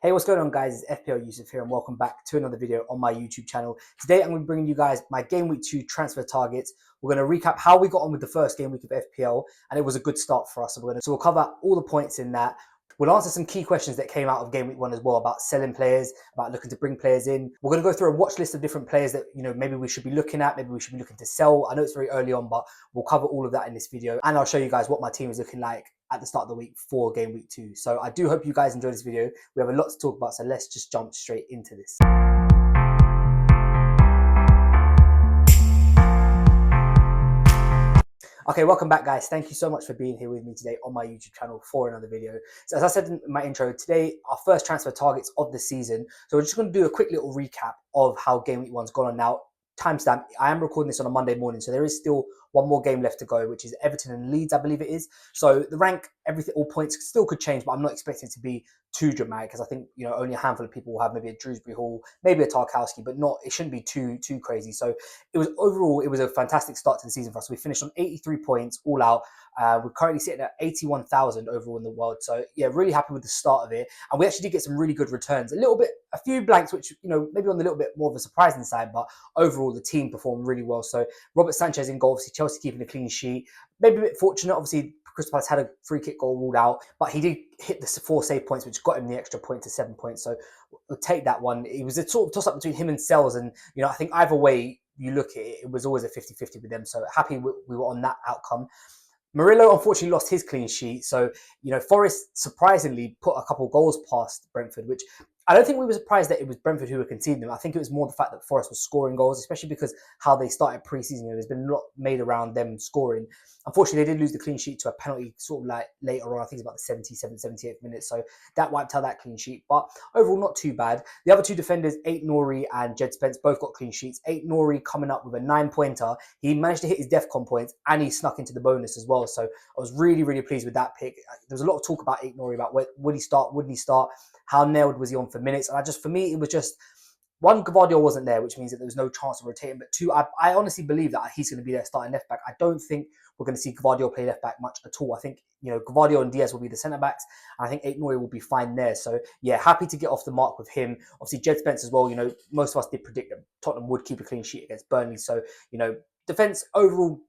Hey, what's going on, guys? It's FPL Yusuf here, and welcome back to another video on my YouTube channel. Today, I'm going to be bringing you guys my Game Week 2 transfer targets. We're going to recap how we got on with the first game week of FPL, and it was a good start for us. So we'll cover all the points in that. We'll answer some key questions that came out of Game Week 1 as well about selling players, about looking to bring players in. We're going to go through a watch list of different players that, maybe we should be looking at, maybe we should be looking to sell. I know it's very early on, but we'll cover all of that in this video. And I'll show you guys what my team is looking like at the start of the week for Game Week 2. So I do hope you guys enjoy this video. We have a lot to talk about, so let's just jump straight into this. Okay, welcome back, guys. Thank you so much for being here with me today on my YouTube channel for another video. So as I said in my intro, today, our first transfer targets of the season. So we're just going to do a quick little recap of how Game Week 1's gone on now. Timestamp, I am recording this on a Monday morning, so there is still one more game left to go, which is Everton and Leeds, I believe it is. So the rank, everything, all points still could change, but I'm not expecting it to be too dramatic because I think, only a handful of people will have maybe a Drewsbury Hall, maybe a Tarkowski, but it shouldn't be too crazy. So overall, it was a fantastic start to the season for us. We finished on 83 points all out. We're currently sitting at 81,000 overall in the world. So yeah, really happy with the start of it. And we actually did get some really good returns. A few blanks, which, maybe on the little bit more of a surprising side, but overall the team performed really well. So Robert Sanchez in goal, obviously Chelsea keeping a clean sheet. Maybe a bit fortunate, obviously Crystal Palace had a free kick goal ruled out, but he did hit the 4 save points, which got him the extra point to 7 points. So we'll take that one. It was a sort of toss up between him and Sells, and I think either way you look at it, it was always a 50-50 with them. So happy we were on that outcome. Murillo unfortunately lost his clean sheet. So, Forest surprisingly put a couple of goals past Brentford, which I don't think we were surprised that it was Brentford who were conceding them. I think it was more the fact that Forest was scoring goals, especially because how they started pre-season. There's been a lot made around them scoring. Unfortunately, they did lose the clean sheet to a penalty sort of like later on. I think it's about the 77th, 78th minute. So that wiped out that clean sheet. But overall, not too bad. The other two defenders, Aït-Nouri and Jed Spence, both got clean sheets. Aït-Nouri coming up with a 9-pointer. He managed to hit his DEFCON points and he snuck into the bonus as well. So I was really, really pleased with that pick. There was a lot of talk about Aït-Nouri, about would he start, wouldn't he start? How nailed was he on for minutes? And for me, it was just, one, Gvardiol wasn't there, which means that there was no chance of rotating. But two, I honestly believe that he's going to be there starting left back. I don't think we're going to see Gvardiol play left back much at all. I think, Gvardiol and Diaz will be the centre backs. And I think Aït-Nouri will be fine there. So yeah, happy to get off the mark with him. Obviously, Jed Spence as well. Most of us did predict that Tottenham would keep a clean sheet against Burnley. So, defence overall,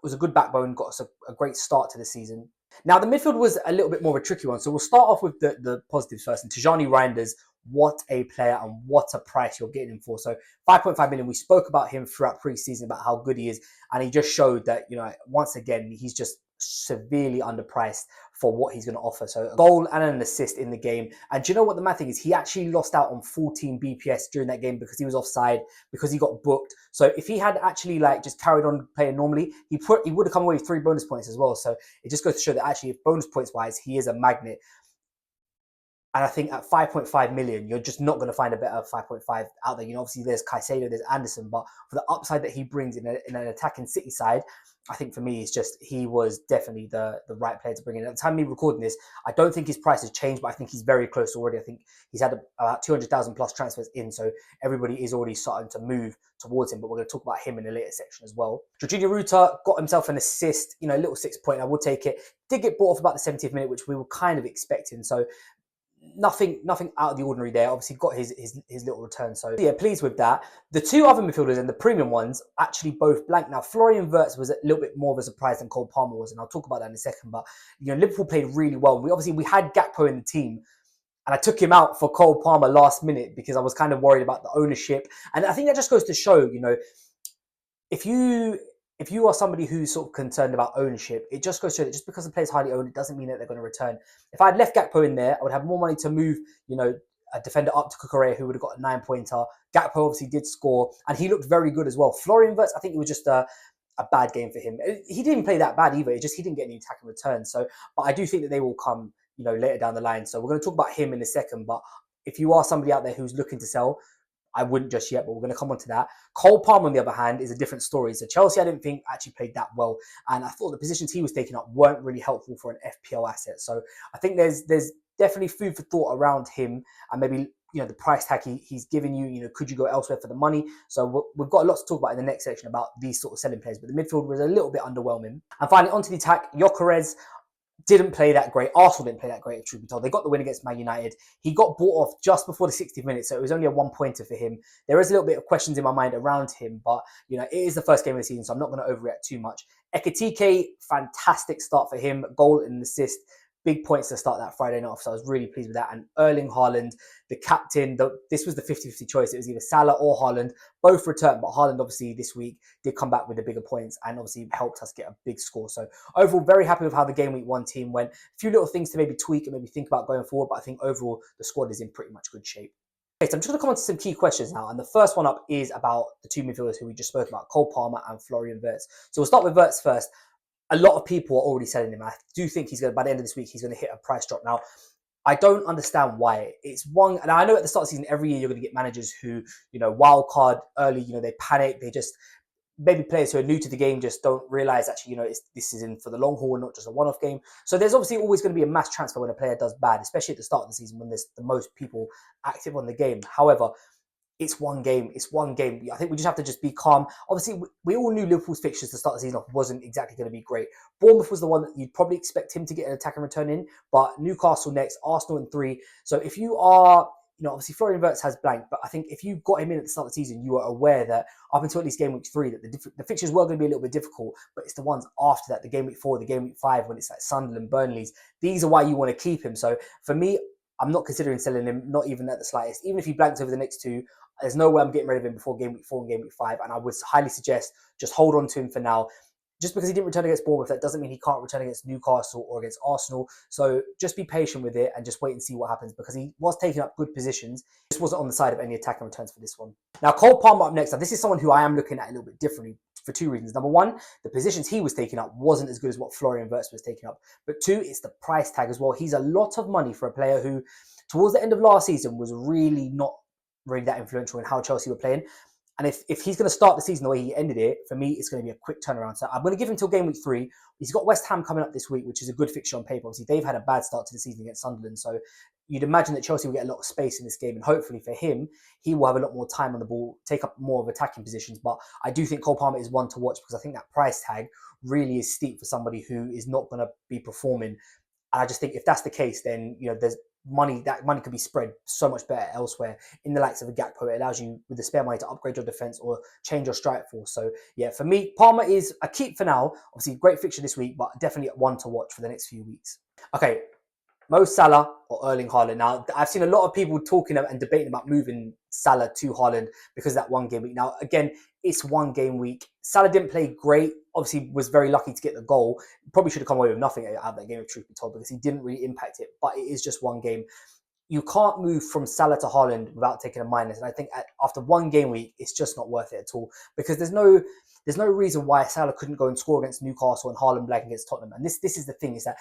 was a good backbone, got us a great start to the season. Now, the midfield was a little bit more of a tricky one. So we'll start off with the positives first. And REIJNDERS, what a player and what a price you're getting him for. So 5.5 million, we spoke about him throughout pre-season, about how good he is. And he just showed that, once again, he's just severely underpriced for what he's going to offer. So a goal and an assist in the game. And do you know what the mad thing is? He actually lost out on 14 BPS during that game because he was offside, because he got booked. So if he had actually just carried on playing normally, he would have come away with 3 bonus points as well. So it just goes to show that actually, if bonus points wise, he is a magnet. And I think at 5.5 million, you're just not going to find a better 5.5 out there. Obviously there's Caicedo, there's Anderson, but for the upside that he brings in an attacking City side, I think for me, he was definitely the right player to bring in. At the time of me recording this, I don't think his price has changed, but I think he's very close already. I think he's had about 200,000 plus transfers in, so everybody is already starting to move towards him, but we're going to talk about him in a later section as well. Jorginho Ruta got himself an assist, a little 6-point, I would take it. Did get brought off about the 70th minute, which we were kind of expecting, so nothing out of the ordinary there. Obviously got his little return, so yeah, pleased with that. The two other midfielders and the premium ones actually both blank. Now Florian Wirtz was a little bit more of a surprise than Cole Palmer was, and I'll talk about that in a second. But Liverpool played really well. We had Gakpo in the team, and I took him out for Cole Palmer last minute because I was kind of worried about the ownership. And I think that just goes to show, if you are somebody who's sort of concerned about ownership, it just goes to show that just because the player's highly owned, it doesn't mean that they're going to return. If I had left Gakpo in there, I would have more money to move, a defender up to Cucurella, who would have got a 9-pointer. Gakpo obviously did score, and he looked very good as well. Florian Wirtz, I think it was just a bad game for him. He didn't play that bad either. He didn't get any attacking returns. So, but I do think that they will come, later down the line. So we're going to talk about him in a second. But if you are somebody out there who's looking to sell, I wouldn't just yet, but we're going to come on to that. Cole Palmer, on the other hand, is a different story. So Chelsea, I didn't think actually played that well. And I thought the positions he was taking up weren't really helpful for an FPL asset. So I think there's definitely food for thought around him. And maybe, the price tag he's giving you, could you go elsewhere for the money? So we've got a lot to talk about in the next section about these sort of selling players. But the midfield was a little bit underwhelming. And finally, onto the attack, Gyökeres. didn't play that great. Arsenal didn't play that great, if truth be told. They got the win against Man United. He got bought off just before the 60th minute, so it was only a 1-pointer for him. There is a little bit of questions in my mind around him, but it is the first game of the season, so I'm not going to overreact too much. Ekitike, fantastic start for him. Goal and assist. Big points to start that Friday night off, so I was really pleased with that. And Erling Haaland, the captain, this was the 50-50 choice. It was either Salah or Haaland. Both returned, but Haaland obviously this week did come back with the bigger points and obviously helped us get a big score. So overall, very happy with how the Game Week 1 team went. A few little things to maybe tweak and maybe think about going forward, but I think overall the squad is in pretty much good shape. Okay, so I'm just going to come on to some key questions now. And the first one up is about the two midfielders who we just spoke about, Cole Palmer and Florian Wirtz. So we'll start with Wirtz first. A lot of people are already selling him. I do think he's going to, by the end of this week, he's going to hit a price drop. Now, I don't understand why. It's one, and I know at the start of the season, every year you're going to get managers who, wild card early, they panic. They just, maybe players who are new to the game just don't realize actually, this is in for the long haul and not just a one-off game. So there's obviously always going to be a mass transfer when a player does bad, especially at the start of the season when there's the most people active on the game. However, it's one game. It's one game. I think we just have to just be calm. Obviously, we all knew Liverpool's fixtures to start the season off wasn't exactly going to be great. Bournemouth was the one that you'd probably expect him to get an attack and return in, but Newcastle next, Arsenal in 3. So if you are, obviously Florian Wirtz has blank, but I think if you got him in at the start of the season, you are aware that up until at least game week 3, that the fixtures were going to be a little bit difficult, but it's the ones after that, the game week 4, the game week 5, when it's like Sunderland, Burnley's, these are why you want to keep him. So for me, I'm not considering selling him, not even at the slightest. Even if he blanks over the next 2, there's no way I'm getting rid of him before game week 4 and game week 5. And I would highly suggest just hold on to him for now. Just because he didn't return against Bournemouth, that doesn't mean he can't return against Newcastle or against Arsenal. So just be patient with it and just wait and see what happens, because he was taking up good positions. Just wasn't on the side of any attack and returns for this one. Now, Cole Palmer up next. Now, this is someone who I am looking at a little bit differently for 2 reasons. Number one, the positions he was taking up wasn't as good as what Florian Wirtz was taking up. But 2, it's the price tag as well. He's a lot of money for a player who, towards the end of last season, was really not really that influential in how Chelsea were playing. And if he's going to start the season the way he ended it, for me, it's going to be a quick turnaround. So I'm going to give him till game week 3. He's got West Ham coming up this week, which is a good fixture on paper. Obviously, they've had a bad start to the season against Sunderland. So you'd imagine that Chelsea will get a lot of space in this game. And hopefully for him, he will have a lot more time on the ball, take up more of attacking positions. But I do think Cole Palmer is one to watch, because I think that price tag really is steep for somebody who is not going to be performing. And I just think if that's the case, then, there's that money could be spread so much better elsewhere in the likes of a Gakpo. It allows you, with the spare money, to upgrade your defense or change your strike force. So yeah, for me, Palmer is a keep for now. Obviously, great fixture this week, but definitely one to watch for the next few weeks. Okay, Mo Salah or Erling Haaland. Now, I've seen a lot of people talking and debating about moving Salah to Haaland because of that one game week. Now, again, it's one game week. Salah didn't play great. Obviously, was very lucky to get the goal. Probably should have come away with nothing out of that game, if truth be told, because he didn't really impact it. But it is just one game. You can't move from Salah to Haaland without taking a minus. And I think after one game week, it's just not worth it at all, because there's no reason why Salah couldn't go and score against Newcastle and Haaland blank against Tottenham. And this is the thing, is that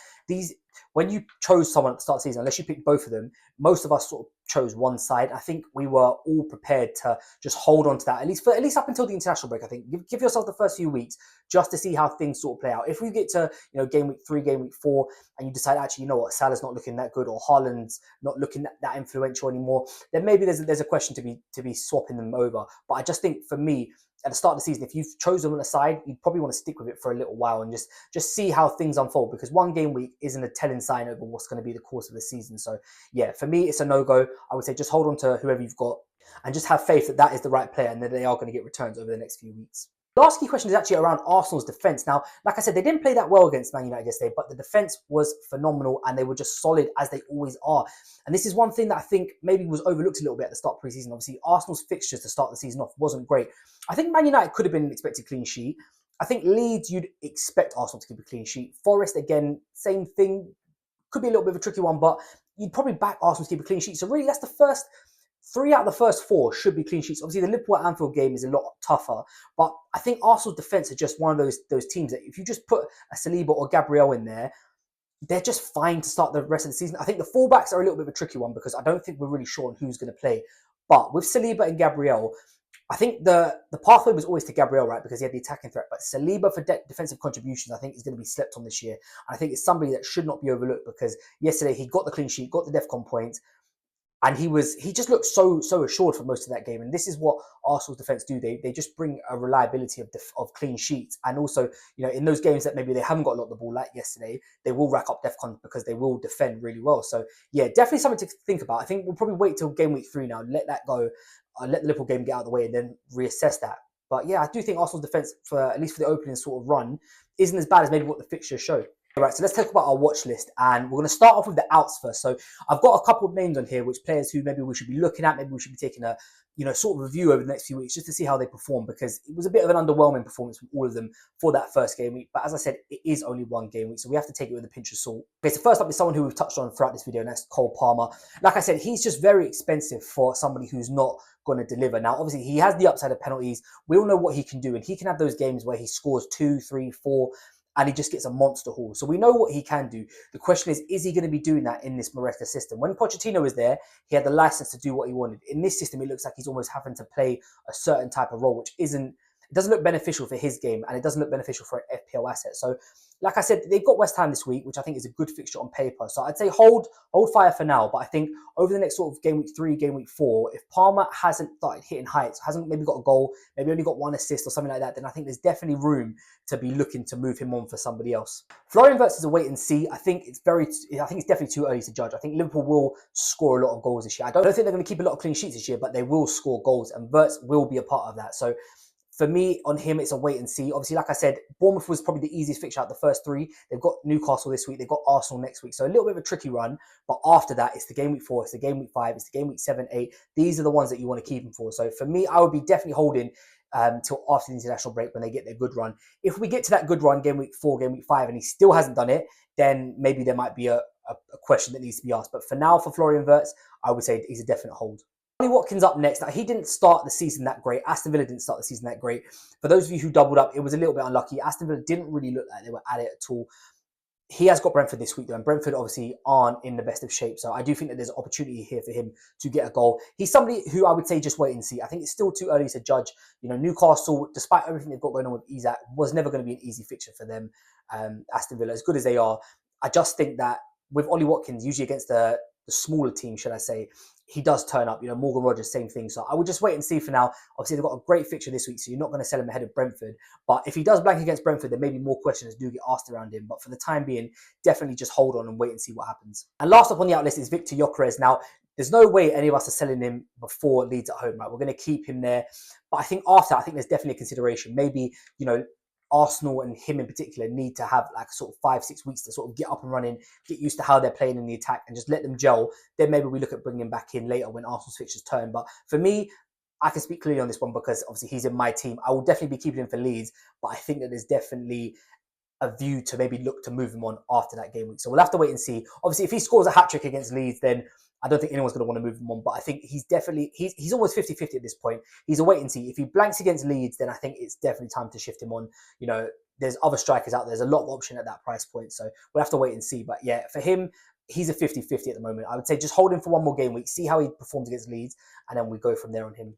when you chose someone at the start of the season, unless you picked both of them, most of us sort of chose one side. I think we were all prepared to just hold on to that, at least up until the international break. I think give yourself the first few weeks just to see how things sort of play out. If we get to game week 3, game week 4, and you decide actually, Salah's not looking that good, or Haaland's not looking that influential anymore, then maybe there's a question to be swapping them over. But I just think, for me, at the start of the season, if you've chosen on a side, you'd probably want to stick with it for a little while and just see how things unfold, because one game week isn't a telling sign over what's going to be the course of the season. So yeah, for me, it's a no-go. I would say just hold on to whoever you've got and just have faith that is the right player and that they are going to get returns over the next few weeks. The last key question is actually around Arsenal's defence. Now, like I said, they didn't play that well against Man United yesterday, but the defence was phenomenal and they were just solid, as they always are. And this is one thing that I think maybe was overlooked a little bit at the start of pre-season. Obviously, Arsenal's fixtures to start the season off wasn't great. I think Man United could have been an expected clean sheet. I think Leeds, you'd expect Arsenal to keep a clean sheet. Forest, again, same thing. Could be a little bit of a tricky one, but you'd probably back Arsenal to keep a clean sheet. So really, that's the first 3 out of the first 4 should be clean sheets. Obviously, the Liverpool Anfield game is a lot tougher, but I think Arsenal's defence are just one of those teams that if you just put a Saliba or Gabriel in there, they're just fine to start the rest of the season. I think the fullbacks are a little bit of a tricky one, because I don't think we're really sure on who's going to play. But with Saliba and Gabriel, I think the pathway was always to Gabriel, right, because he had the attacking threat. But Saliba for defensive contributions, I think, is going to be slept on this year. And I think it's somebody that should not be overlooked, because yesterday he got the clean sheet, got the DEFCON points. And he just looked so assured for most of that game. And this is what Arsenal's defense do. They just bring a reliability of clean sheets. And also, in those games that maybe they haven't got a lot of the ball, like yesterday, they will rack up defcons because they will defend really well. So yeah, definitely something to think about. I think we'll probably wait till game week 3 now, let that go, let the Liverpool game get out of the way, and then reassess that. But yeah, I do think Arsenal's defense, for at least for the opening sort of run, isn't as bad as maybe what the fixtures show. Right, so let's talk about our watch list, and we're going to start off with the outs first. So I've got a couple of names on here, which players who maybe we should be looking at, maybe we should be taking a sort of review over the next few weeks just to see how they perform, because it was a bit of an underwhelming performance from all of them for that first game week. But as I said, it is only one game week, so we have to take it with a pinch of salt. Okay, so first up is someone who we've touched on throughout this video, and that's Cole Palmer. Like I said, he's just very expensive for somebody who's not going to deliver. Now, obviously, he has the upside of penalties. We all know what he can do, and he can have those games where he scores 2, 3, 4, and he just gets a monster haul. So we know what he can do. The question is he going to be doing that in this Maresca system? When Pochettino was there, he had the license to do what he wanted. In this system, it looks like he's almost having to play a certain type of role, which it doesn't look beneficial for his game, and it doesn't look beneficial for an FPL asset. So, like I said, they've got West Ham this week, which I think is a good fixture on paper. So I'd say hold fire for now. But I think over the next sort of game week 3, game week 4, if Palmer hasn't started hitting heights, hasn't maybe got a goal, maybe only got 1 assist or something like that, then I think there's definitely room to be looking to move him on for somebody else. Florian Wirtz is a wait and see. I think it's definitely too early to judge. I think Liverpool will score a lot of goals this year. I don't think they're going to keep a lot of clean sheets this year, but they will score goals, and Wirtz will be a part of that. So for me, on him, it's a wait and see. Obviously, like I said, Bournemouth was probably the easiest fixture out the first 3. They've got Newcastle this week. They've got Arsenal next week. So a little bit of a tricky run. But after that, it's the game week 4. It's the game week 5. It's the game week 7, 8. These are the ones that you want to keep him for. So for me, I would be definitely holding till after the international break when they get their good run. If we get to that good run, game week 4, game week 5, and he still hasn't done it, then maybe there might be a question that needs to be asked. But for now, for Florian Wirtz, I would say he's a definite hold. Ollie Watkins up next. Now, he didn't start the season that great. Aston Villa didn't start the season that great. For those of you who doubled up, it was a little bit unlucky. Aston Villa didn't really look like they were at it at all. He has got Brentford this week, though, and Brentford obviously aren't in the best of shape. So I do think that there's an opportunity here for him to get a goal. He's somebody who I would say just wait and see. I think it's still too early to judge. Newcastle, despite everything they've got going on with Isak, was never going to be an easy fixture for them. Aston Villa, as good as they are, I just think that with Ollie Watkins, usually against the smaller team, should I say, he does turn up. Morgan Rogers, same thing. So I would just wait and see for now. Obviously, they've got a great fixture this week, so you're not going to sell him ahead of Brentford. But if he does blank against Brentford, then maybe more questions do get asked around him. But for the time being, definitely just hold on and wait and see what happens. And last up on the out list is Victor Gyökeres. Now, there's no way any of us are selling him before Leeds at home, right? We're going to keep him there. But I think after, I think there's definitely a consideration. Maybe, Arsenal and him in particular need to have like sort of 5-6 weeks to sort of get up and running, get used to how they're playing in the attack, and just let them gel. Then maybe we look at bringing him back in later when Arsenal's fixtures turn. But for me, I can speak clearly on this one because obviously he's in my team. I will definitely be keeping him for Leeds, but I think that there's definitely a view to maybe look to move him on after that game week. So we'll have to wait and see. Obviously, if he scores a hat-trick against Leeds, then I don't think anyone's going to want to move him on. But I think he's almost 50-50 at this point. He's a wait and see. If he blanks against Leeds, then I think it's definitely time to shift him on. There's other strikers out there. There's a lot of option at that price point. So we'll have to wait and see. But yeah, for him, he's a 50-50 at the moment. I would say just hold him for one more game week, see how he performs against Leeds, and then we go from there on him.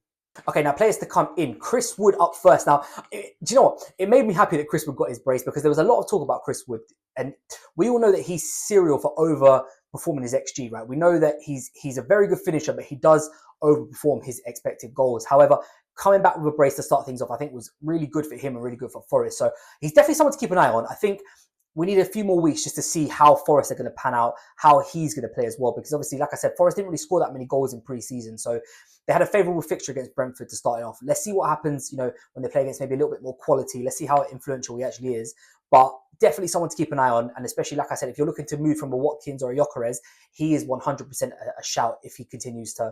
Okay, now players to come in. Chris Wood up first. Now, do you know what? It made me happy that Chris Wood got his brace because there was a lot of talk about Chris Wood. And we all know that he's serial for overperforming his XG, right? We know that he's a very good finisher, but he does overperform his expected goals. However, coming back with a brace to start things off, I think was really good for him and really good for Forest. So he's definitely someone to keep an eye on. I think we need a few more weeks just to see how Forest are going to pan out, how he's going to play as well. Because obviously, like I said, Forest didn't really score that many goals in pre-season. So they had a favourable fixture against Brentford to start it off. Let's see what happens, when they play against maybe a little bit more quality. Let's see how influential he actually is. But definitely someone to keep an eye on. And especially, like I said, if you're looking to move from a Watkins or a Gyökeres, he is 100% a shout if he continues to,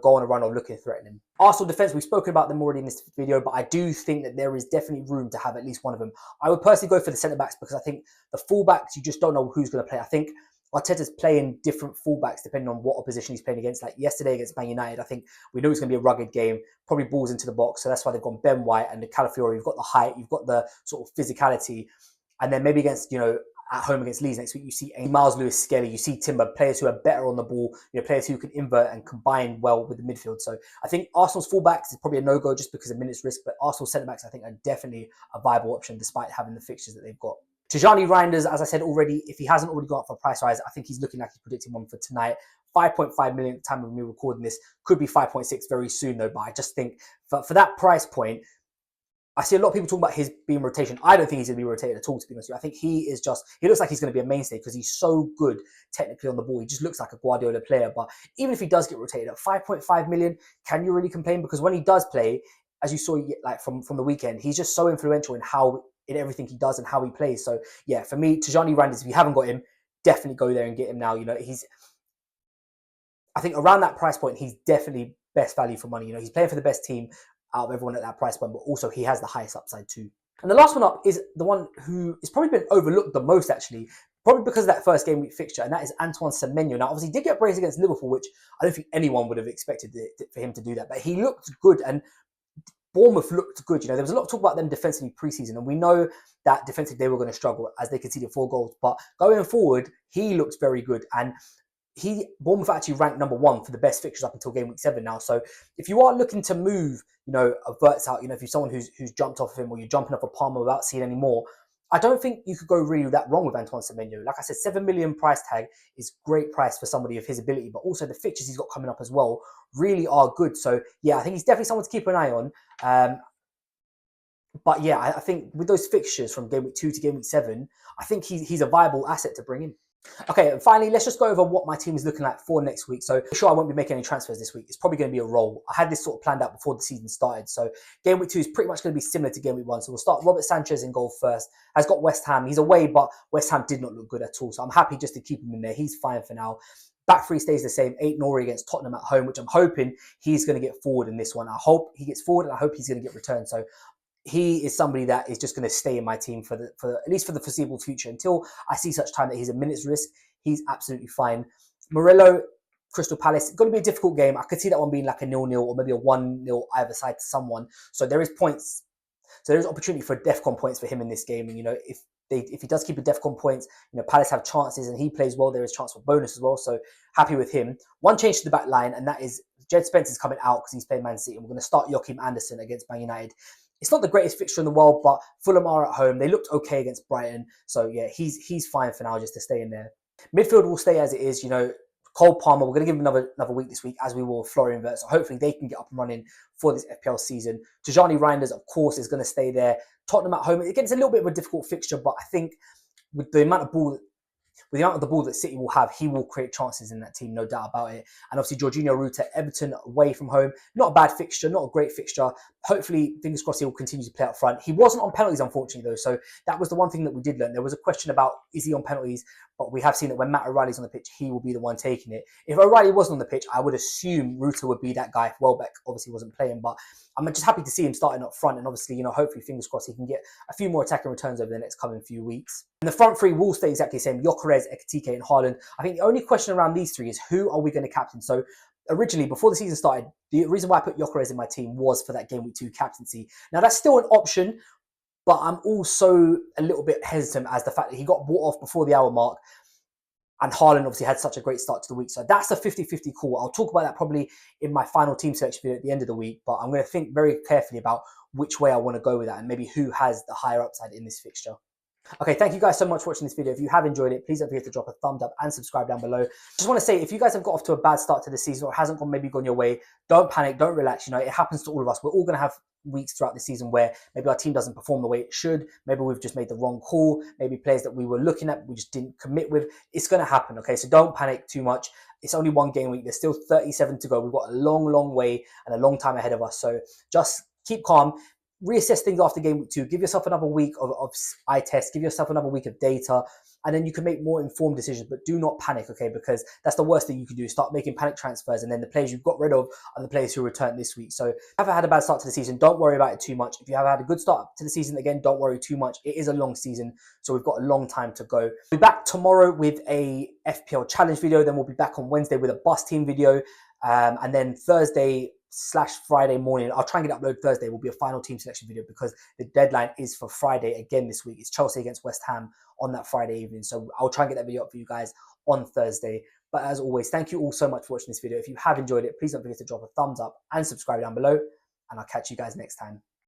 go on a run or looking threatening. Arsenal defence, we've spoken about them already in this video, but I do think that there is definitely room to have at least one of them. I would personally go for the centre-backs because I think the full-backs, you just don't know who's going to play. I think Arteta's playing different fullbacks depending on what opposition he's playing against. Like yesterday against Man United, I think we knew it's going to be a rugged game, probably balls into the box. So that's why they've gone Ben White and the Calafiori. You've got the height, you've got the sort of physicality. And then maybe against, at home against Leeds next week, you see Miles Lewis-Skelly, you see Timber, players who are better on the ball, players who can invert and combine well with the midfield. So I think Arsenal's fullbacks is probably a no-go just because of minutes risk, but Arsenal centre-backs I think are definitely a viable option despite having the fixtures that they've got. Tijani Reinders, as I said already, if he hasn't already gone up for a price rise, I think he's looking like he's predicting one for tonight. 5.5 million at the time of me recording this, could be 5.6 very soon though, but I just think for that price point, I see a lot of people talking about his being rotation. I don't think he's going to be rotated at all, to be honest with you. I think he looks like he's going to be a mainstay because he's so good technically on the ball. He just looks like a Guardiola player. But even if he does get rotated at 5.5 million, can you really complain? Because when he does play, as you saw like from the weekend, he's just so influential in everything he does and how he plays. So yeah, for me, Tijani Reinders, if you haven't got him, definitely go there and get him now. You know, I think around that price point, he's definitely best value for money. You know, he's playing for the best team out of everyone at that price point, but also he has the highest upside too. And the last one up is the one who has probably been overlooked the most, actually, probably because of that first game week fixture, and that is Antoine Semenyo. Now, obviously, he did get praised against Liverpool, which I don't think anyone would have expected for him to do that, but he looked good, and Bournemouth looked good. You know, there was a lot of talk about them defensively preseason, and we know that defensively they were going to struggle as they conceded 4 goals, but going forward, he looks very good, and Bournemouth actually ranked number 1 for the best fixtures up until game week 7 now. So if you are looking to move, you know, a Verts out, you know, if you're someone who's jumped off of him or you're jumping off a Palmer without seeing any more, I don't think you could go really that wrong with Antoine Semenyo. Like I said, 7 million price tag is great price for somebody of his ability, but also the fixtures he's got coming up as well really are good. So yeah, I think he's definitely someone to keep an eye on. But yeah, I think with those fixtures from game week 2 to game week 7, I think he's a viable asset to bring in. Okay, and finally, let's just go over what my team is looking like for next week. So, for sure, I won't be making any transfers this week. It's probably going to be a roll. I had this sort of planned out before the season started. So, game week 2 is pretty much going to be similar to game week 1. So, we'll start Robert Sanchez in goal first. Has got West Ham. He's away, but West Ham did not look good at all. So, I'm happy just to keep him in there. He's fine for now. Back 3 stays the same. 8 Nori against Tottenham at home, which I'm hoping he's going to get forward in this one. I hope he gets forward, and I hope he's going to get returned. So, he is somebody that is just going to stay in my team for at least for the foreseeable future until I see such time that he's a minute's risk. He's absolutely fine. Murillo, Crystal Palace, going to be a difficult game. I could see that one being like a 0-0 or maybe a 1-0 either side to someone. So there is points. So there's opportunity for DEFCON points for him in this game. And, you know, if he does keep a DEFCON points, you know, Palace have chances and he plays well, there is chance for bonus as well. So happy with him. One change to the back line, and that is Jed Spencer's coming out because he's playing Man City. And we're going to start Joachim Andersen against Man United. It's not the greatest fixture in the world, but Fulham are at home. They looked okay against Brighton. So yeah, he's fine for now just to stay in there. Midfield will stay as it is. You know, Cole Palmer, we're going to give him another week this week, as we will Florian Wirtz. So hopefully they can get up and running for this FPL season. Tijani Reinders, of course, is going to stay there. Tottenham at home. Again, it's a little bit of a difficult fixture, but I think with the amount of the ball that City will have, he will create chances in that team, no doubt about it. And obviously, Jorginho Ruta, Everton away from home. Not a bad fixture, not a great fixture. Hopefully, fingers crossed, he will continue to play up front. He wasn't on penalties, unfortunately, though. So that was the one thing that we did learn. There was a question about, is he on penalties? But we have seen that when Matt O'Reilly's on the pitch, he will be the one taking it. If O'Reilly wasn't on the pitch, I would assume Ruta would be that guy if Welbeck obviously wasn't playing. But I'm just happy to see him starting up front. And obviously, you know, hopefully, fingers crossed, he can get a few more attacking returns over the next coming few weeks. And the front three will stay exactly the same. Gyökeres, Ekitike, and Haaland. I think the only question around these three is who are we going to captain? So originally, before the season started, the reason why I put Gyökeres in my team was for that game week 2 captaincy. Now, that's still an option, but I'm also a little bit hesitant as the fact that he got bought off before the hour mark. And Haaland obviously had such a great start to the week. So that's a 50-50 call. I'll talk about that probably in my final team selection video at the end of the week. But I'm going to think very carefully about which way I want to go with that and maybe who has the higher upside in this fixture. Okay, thank you guys so much for watching this video. If you have enjoyed it, please don't forget to drop a thumbs up and subscribe down below. Just want to say, if you guys have got off to a bad start to the season or hasn't maybe gone your way, don't panic, don't relax. You know, it happens to all of us. We're all going to have weeks throughout the season where maybe our team doesn't perform the way it should. Maybe we've just made the wrong call. Maybe players that we were looking at, we just didn't commit with. It's going to happen, okay? So don't panic too much. It's only one game week. There's still 37 to go. We've got a long, long way and a long time ahead of us. So just keep calm. Reassess things after game week 2. Give yourself another week of eye test. Give yourself another week of data. And then you can make more informed decisions. But do not panic, okay? Because that's the worst thing you can do. Start making panic transfers. And then the players you've got rid of are the players who return this week. So if you haven't had a bad start to the season, don't worry about it too much. If you have had a good start to the season, again, don't worry too much. It is a long season. So we've got a long time to go. We'll be back tomorrow with a FPL challenge video. Then we'll be back on Wednesday with a bus team video. And then Thursday/Friday morning, I'll try and get it uploaded Thursday, will be a final team selection video because the deadline is for Friday again this week. It's Chelsea against West Ham on that Friday evening. So I'll try and get that video up for you guys on Thursday. But as always, thank you all so much for watching this video. If you have enjoyed it, please don't forget to drop a thumbs up and subscribe down below. And I'll catch you guys next time.